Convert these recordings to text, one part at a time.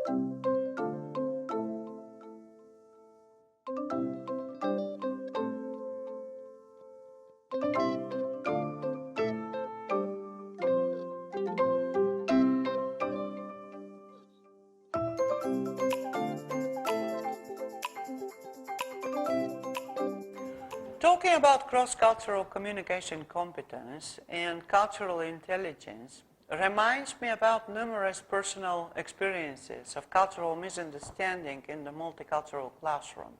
Talking about cross-cultural communication competence and cultural intelligence reminds me about numerous personal experiences of cultural misunderstanding in the multicultural classroom.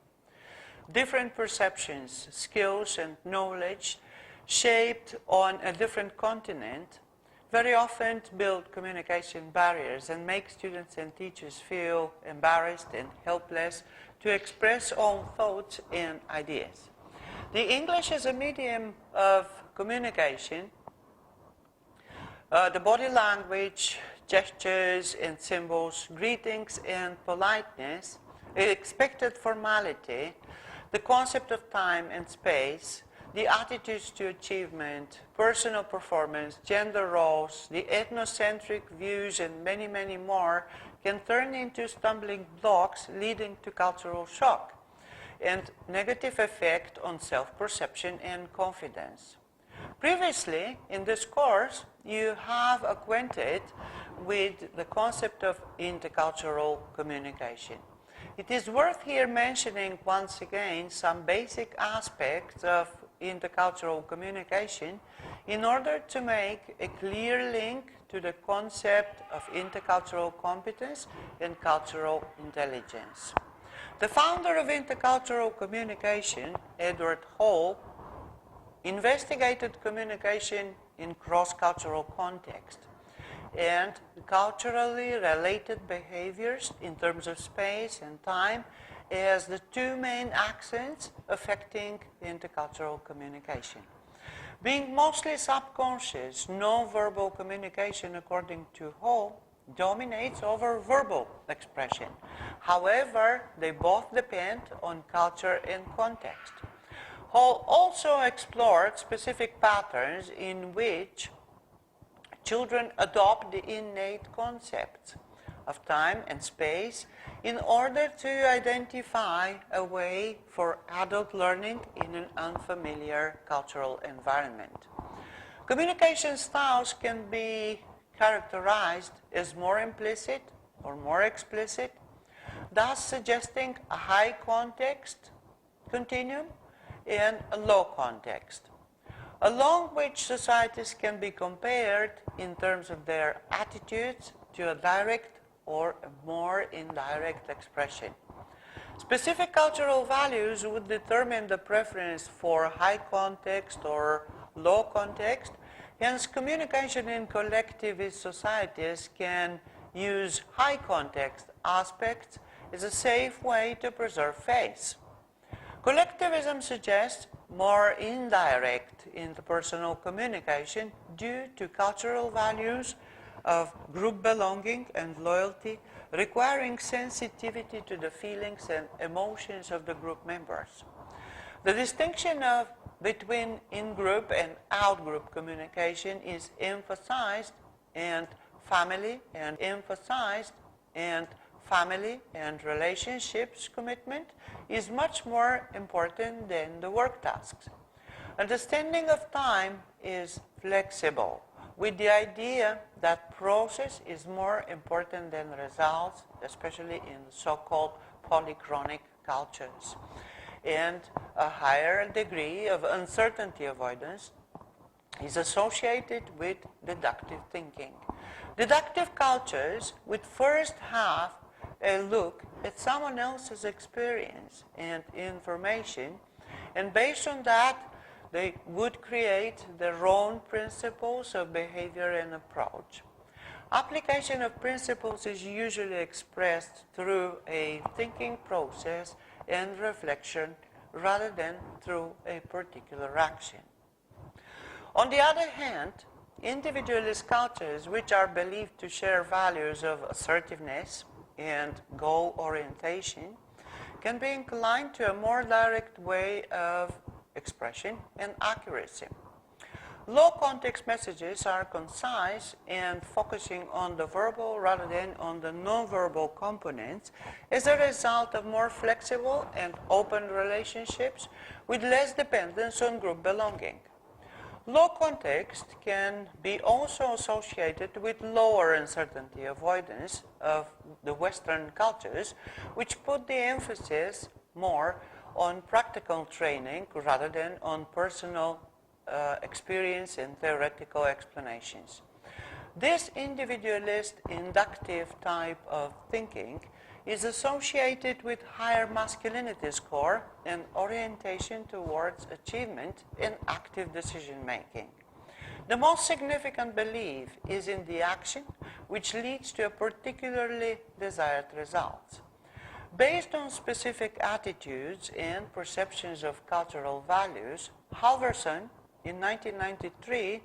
Different perceptions, skills, and knowledge shaped on a different continent very often build communication barriers and make students and teachers feel embarrassed and helpless to express own thoughts and ideas. The English as a medium of communication, the body language, gestures and symbols, greetings and politeness, expected formality, the concept of time and space, the attitudes to achievement, personal performance, gender roles, the ethnocentric views, and many, many more can turn into stumbling blocks leading to cultural shock and negative effect on self-perception and confidence. Previously, in this course, you have acquainted with the concept of intercultural communication. It is worth here mentioning once again some basic aspects of intercultural communication in order to make a clear link to the concept of intercultural competence and cultural intelligence. The founder of intercultural communication, Edward Hall, investigated communication in cross-cultural context and culturally related behaviors in terms of space and time as the two main accents affecting intercultural communication. Being mostly subconscious, non-verbal communication, according to Hall, dominates over verbal expression. However, they both depend on culture and context. Hall also explored specific patterns in which children adopt the innate concepts of time and space in order to identify a way for adult learning in an unfamiliar cultural environment. Communication styles can be characterized as more implicit or more explicit, thus suggesting a high context continuum and a low context, along which societies can be compared in terms of their attitudes to a direct or a more indirect expression. Specific cultural values would determine the preference for high context or low context. Hence, communication in collectivist societies can use high context aspects as a safe way to preserve face. Collectivism suggests more indirect interpersonal communication due to cultural values of group belonging and loyalty, requiring sensitivity to the feelings and emotions of the group members. The distinction between in-group and out-group communication is emphasized, and family and relationships commitment is much more important than the work tasks. Understanding of time is flexible, with the idea that process is more important than results, especially in so-called polychronic cultures. And a higher degree of uncertainty avoidance is associated with deductive thinking. Deductive cultures would first have a look at someone else's experience and information, and based on that, they would create their own principles of behavior and approach. Application of principles is usually expressed through a thinking process and reflection rather than through a particular action. On the other hand, individualist cultures, which are believed to share values of assertiveness and goal orientation, can be inclined to a more direct way of expression and accuracy. Low context messages are concise and focusing on the verbal rather than on the non-verbal components as a result of more flexible and open relationships with less dependence on group belonging. Low context can be also associated with lower uncertainty avoidance of the Western cultures, which put the emphasis more on practical training rather than on personal experience and theoretical explanations. This individualist inductive type of thinking is associated with higher masculinity score and orientation towards achievement and active decision making. The most significant belief is in the action which leads to a particularly desired result. Based on specific attitudes and perceptions of cultural values, Halverson in 1993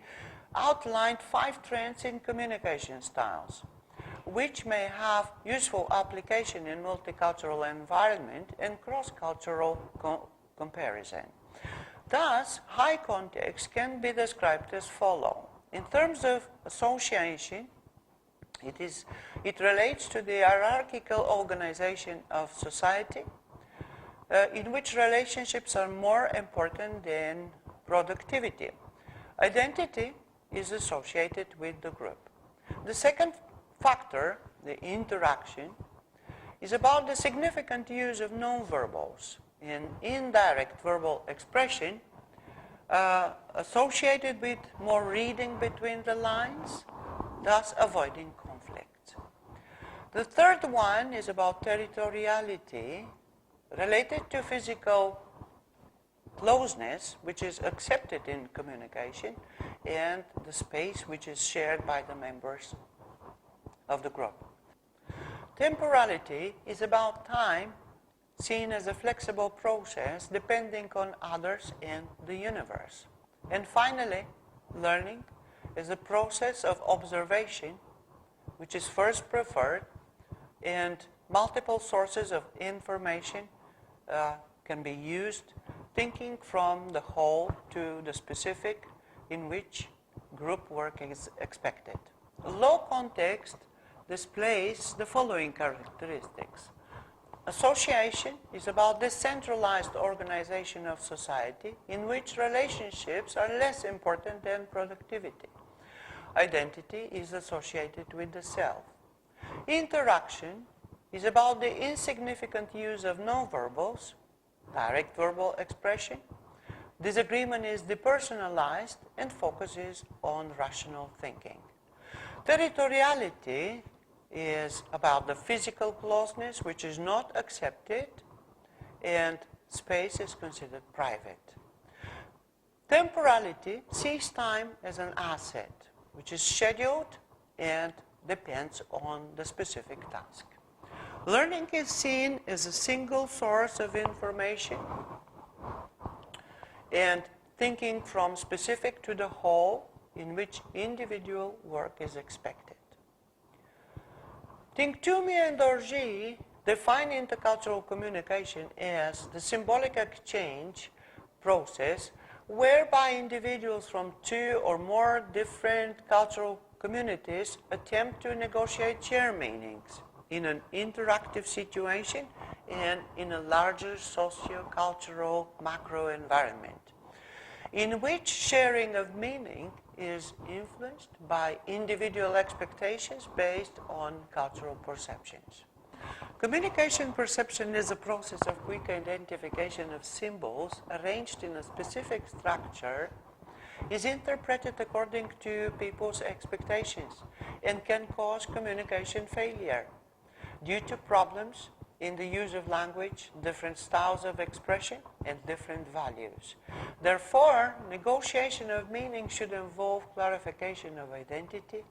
outlined 5 trends in communication styles, which may have useful application in multicultural environment and cross-cultural comparison. Thus, high context can be described as follows. In terms of association, it relates to the hierarchical organization of society, in which relationships are more important than productivity. Identity is associated with the group. The second factor, the interaction, is about the significant use of nonverbals and indirect verbal expression associated with more reading between the lines, thus avoiding conflict. The third one is about territoriality related to physical closeness, which is accepted in communication, and the space which is shared by the members of the group. Temporality is about time seen as a flexible process depending on others and the universe. And finally, learning is a process of observation which is first preferred, and multiple sources of information can be used, thinking from the whole to the specific in which group work is expected. Low context displays the following characteristics. Association is about the centralized organization of society in which relationships are less important than productivity. Identity is associated with the self. Interaction is about the insignificant use of nonverbals, direct verbal expression. Disagreement is depersonalized and focuses on rational thinking. Territoriality is about the physical closeness which is not accepted, and space is considered private. Temporality sees time as an asset which is scheduled and depends on the specific task. Learning is seen as a single source of information and thinking from specific to the whole in which individual work is expected. Tingtumi and Dorji define intercultural communication as the symbolic exchange process whereby individuals from 2 or more different cultural communities attempt to negotiate shared meanings in an interactive situation and in a larger socio-cultural macro environment, in which sharing of meaning is influenced by individual expectations based on cultural perceptions. Communication perception is a process of quick identification of symbols arranged in a specific structure, is interpreted according to people's expectations, and can cause communication failure due to problems in the use of language, different styles of expression, and different values. Therefore, negotiation of meaning should involve clarification of identity,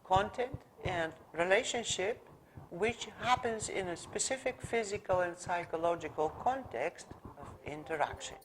content, and relationship, which happens in a specific physical and psychological context of interaction.